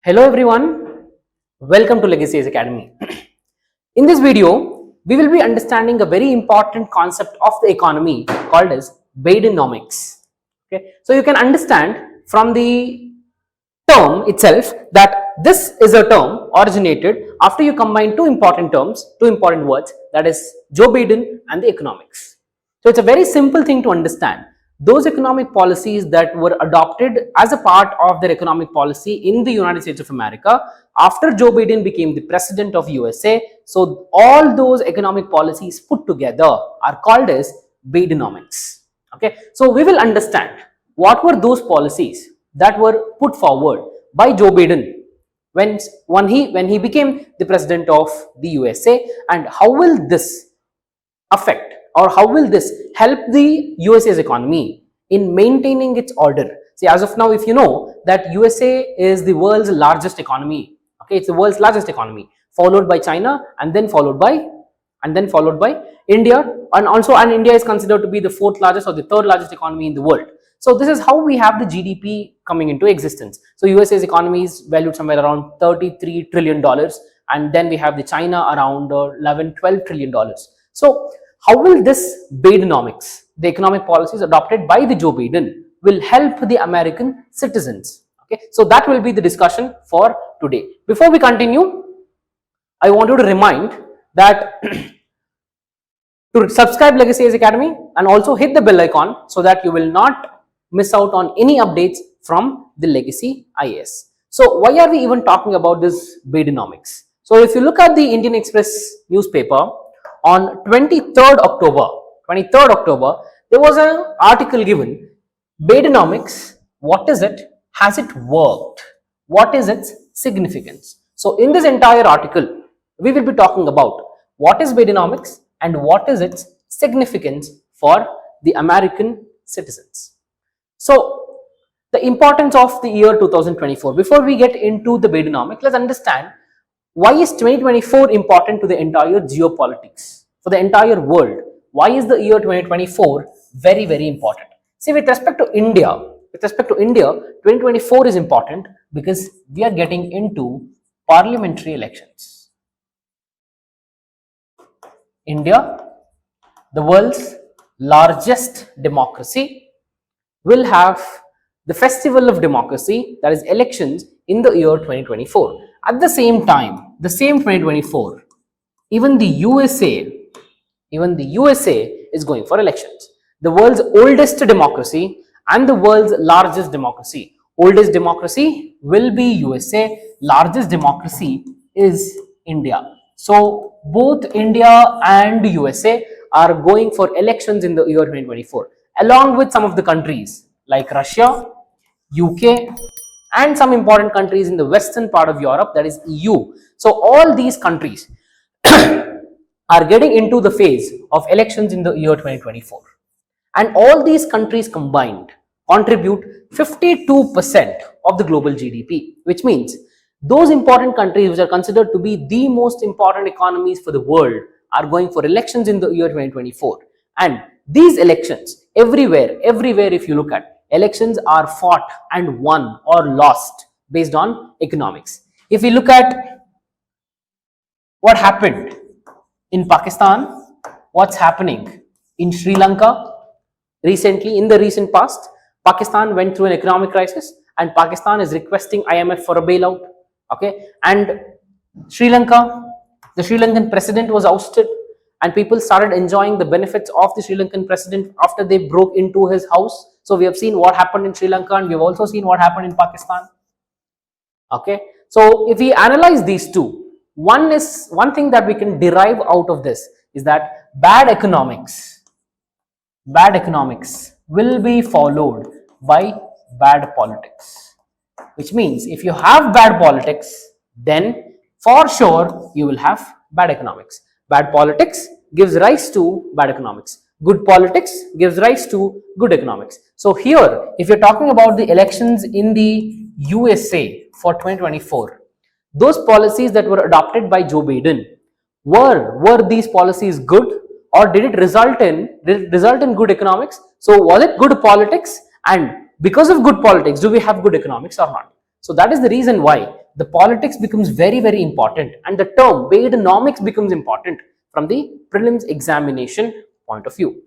Hello everyone, welcome to Legacy Academy. In this video, we will be understanding a very important concept of the economy called as Bidenomics. Okay, so you can understand from the term itself that this is a term originated after you combine two important terms, two important words, that is Joe Biden and the economics. So it's a very simple thing to understand. Those economic policies that were adopted as a part of their economic policy in the United States of America after Joe Biden became the president of USA. So all those economic policies put together are called as Bidenomics. Okay, so we will understand what were those policies that were put forward by Joe Biden when he became the president of the USA, and how will this affect or how will this help the USA's economy in maintaining its order. See, as of now, if you know that USA is the world's largest economy, okay, it's the world's largest economy, followed by China and then followed by India, and India is considered to be the fourth largest or the third largest economy in the world. So this is how we have the GDP coming into existence. So USA's economy is valued somewhere around $33 trillion, and then we have the China around 11-12 trillion dollars. So how will this Bidenomics, the economic policies adopted by the Joe Biden, will help the American citizens? Okay, so that will be the discussion for today. Before we continue, I want you to remind that to subscribe Legacy Academy and also hit the bell icon so that you will not miss out on any updates from the Legacy IAS. So why are we even talking about this Bidenomics? So if you look at the Indian Express newspaper, on 23rd October, there was an article given, Bidenomics, what is it? Has it worked? What is its significance? So in this entire article, we will be talking about what is Bidenomics and what is its significance for the American citizens. So the importance of the year 2024. Before we get into the Bidenomics, let's understand why is 2024 important to the entire geopolitics, for the entire world? Why is the year 2024 very, very important? See, with respect to India, 2024 is important because we are getting into parliamentary elections. India, the world's largest democracy, will have the festival of democracy, that is elections, in the year 2024. At the same time, the same 2024, even the USA is going for elections. The world's oldest democracy and the world's largest democracy. Oldest democracy will be USA, largest democracy is India. So both India and USA are going for elections in the year 2024, along with some of the countries like Russia, UK, and some important countries in the western part of Europe, that is EU. So all these countries are getting into the phase of elections in the year 2024. And all these countries combined contribute 52% of the global GDP, which means those important countries which are considered to be the most important economies for the world are going for elections in the year 2024. And these elections, everywhere if you look at, elections are fought and won or lost based on economics. If we look at what happened in Pakistan, what's happening in Sri Lanka recently, in the recent past, Pakistan went through an economic crisis and Pakistan is requesting IMF for a bailout. Okay, and Sri Lanka, the Sri Lankan president was ousted and people started enjoying the benefits of the Sri Lankan president after they broke into his house. So we have seen what happened in Sri Lanka and we have also seen what happened in Pakistan. Okay, so if we analyze these two, one thing that we can derive out of this is that bad economics will be followed by bad politics, which means if you have bad politics, then for sure you will have bad economics. Bad politics gives rise to bad economics. Good politics gives rise to good economics. So here, if you're talking about the elections in the USA for 2024, those policies that were adopted by Joe Biden, were these policies good, or did it result in good economics? So was it good politics, and because of good politics, do we have good economics or not? So that is the reason why the politics becomes very, very important, and the term Bidenomics becomes important from the prelims examination point of view.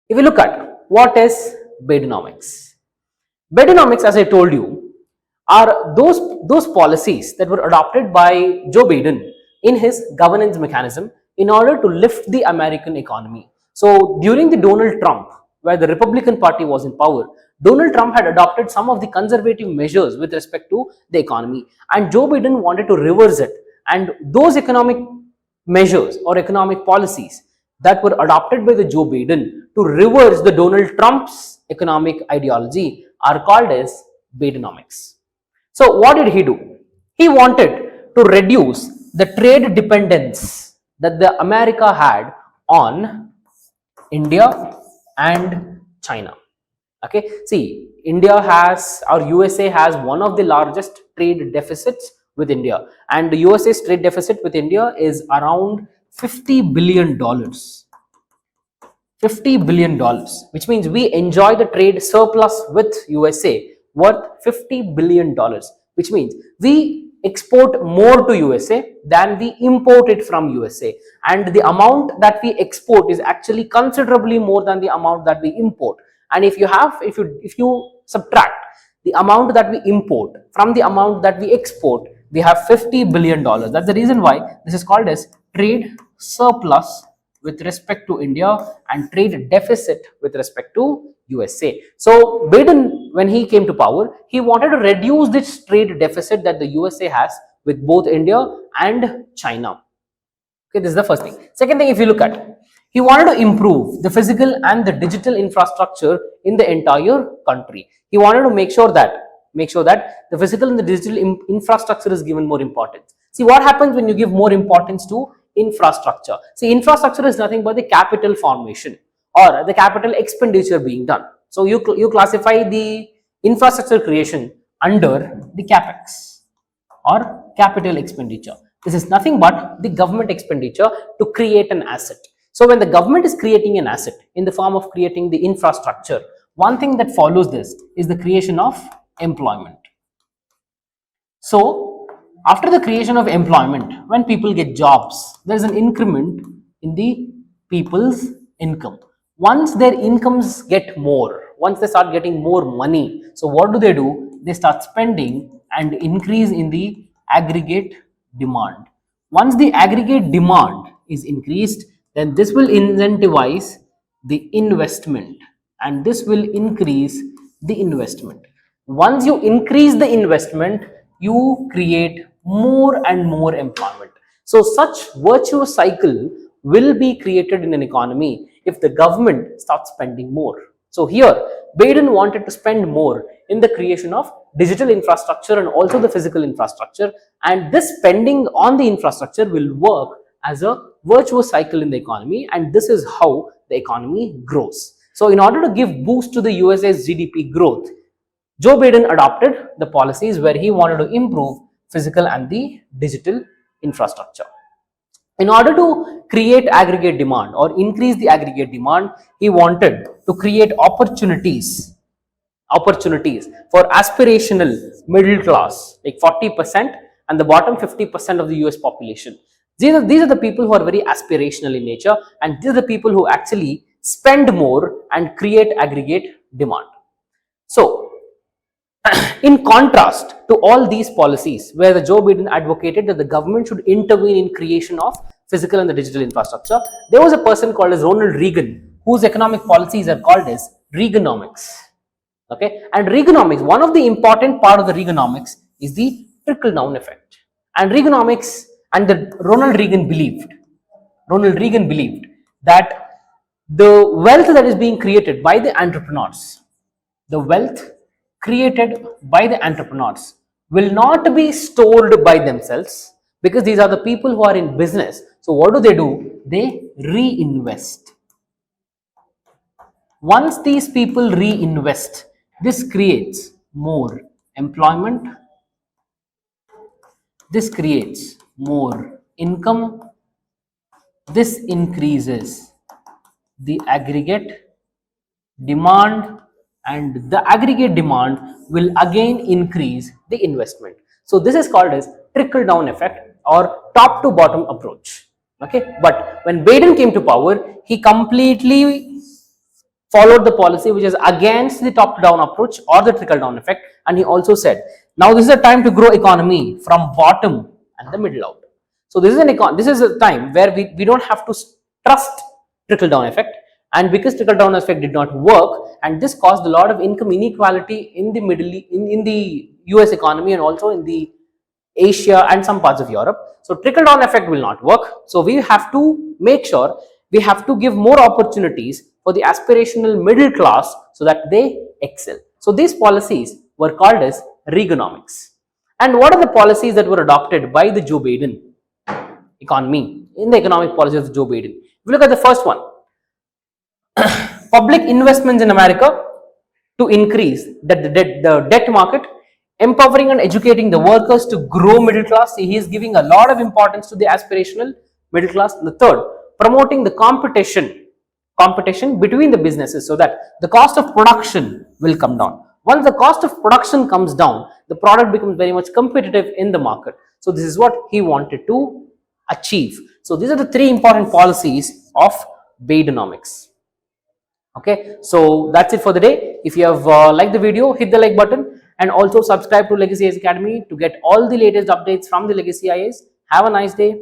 If you look at what is Bidenomics, Bidenomics, as I told you, are those policies that were adopted by Joe Biden in his governance mechanism in order to lift the American economy. So during the Donald Trump, where the Republican Party was in power, Donald Trump had adopted some of the conservative measures with respect to the economy, and Joe Biden wanted to reverse it. And those economic measures or economic policies that were adopted by the Joe Biden to reverse the Donald Trump's economic ideology are called as Bidenomics. So what did he do? He wanted to reduce the trade dependence that the America had on India and China. Okay, see, India has, or USA has, one of the largest trade deficits with India, and the USA's trade deficit with India is around $50 billion. $50 billion, which means we enjoy the trade surplus with USA worth $50 billion, which means we export more to USA than we import it from USA, and the amount that we export is actually considerably more than the amount that we import. And if you subtract the amount that we import from the amount that we export, we have $50 billion. That's the reason why this is called as trade surplus with respect to India and trade deficit with respect to USA. So Biden, when he came to power, he wanted to reduce this trade deficit that the USA has with both India and China. Okay, this is the first thing. Second thing, if you look at, he wanted to improve the physical and the digital infrastructure in the entire country. He wanted to make sure that the physical and the digital infrastructure is given more importance. See, what happens when you give more importance to infrastructure? See, infrastructure is nothing but the capital formation or the capital expenditure being done. So you classify the infrastructure creation under the capex or capital expenditure. This is nothing but the government expenditure to create an asset. So when the government is creating an asset in the form of creating the infrastructure, one thing that follows this is the creation of employment. So after the creation of employment, when people get jobs, there is an increment in the people's income. Once their incomes get more, once they start getting more money, so what do? They start spending and increase in the aggregate demand. Once the aggregate demand is increased, then this will incentivize the investment, and this will increase the investment. Once you increase the investment, you create more and more employment. So such virtuous cycle will be created in an economy if the government starts spending more. So here Biden wanted to spend more in the creation of digital infrastructure and also the physical infrastructure, and this spending on the infrastructure will work as a virtuous cycle in the economy, and this is how the economy grows. So in order to give boost to the USA's GDP growth, Joe Biden adopted the policies where he wanted to improve physical and the digital infrastructure. In order to create aggregate demand or increase the aggregate demand, he wanted to create opportunities for aspirational middle class, like 40% and the bottom 50% of the US population. These are the people who are very aspirational in nature, and these are the people who actually spend more and create aggregate demand. So in contrast to all these policies, where the Joe Biden advocated that the government should intervene in creation of physical and the digital infrastructure, there was a person called as Ronald Reagan, whose economic policies are called as Reaganomics. Okay, and Reaganomics, one of the important part of the Reaganomics is the trickle down effect. And Reaganomics and the Ronald Reagan believed that the wealth that is being created by the entrepreneurs, the wealth created by the entrepreneurs will not be stored by themselves, because these are the people who are in business. So what do? They reinvest. Once these people reinvest, this creates more employment, this creates more income, this increases the aggregate demand, and the aggregate demand will again increase the investment. So this is called as trickle down effect or top to bottom approach. Okay, but when Biden came to power, he completely followed the policy which is against the top down approach or the trickle down effect, and he also said now this is a time to grow economy from bottom and the middle out. So this is a time where we don't have to trust trickle down effect, and because trickle down effect did not work, and this caused a lot of income inequality in the in the US economy and also in the Asia and some parts of Europe. So trickle down effect will not work. So we have to make sure we have to give more opportunities for the aspirational middle class so that they excel. So these policies were called as Reaganomics. And what are the policies that were adopted by the Joe Biden economy in the economic policy of Joe Biden? If you look at the first one, public investments in America to increase the debt market, empowering and educating the workers to grow middle class. See, he is giving a lot of importance to the aspirational middle class. The third, promoting the competition between the businesses so that the cost of production will come down. Once the cost of production comes down, the product becomes very much competitive in the market. So this is what he wanted to achieve. So these are the three important policies of Bidenomics. Okay, so that's it for the day. If you have liked the video, hit the like button and also subscribe to Legacy IAS Academy to get all the latest updates from the Legacy IAS. Have a nice day.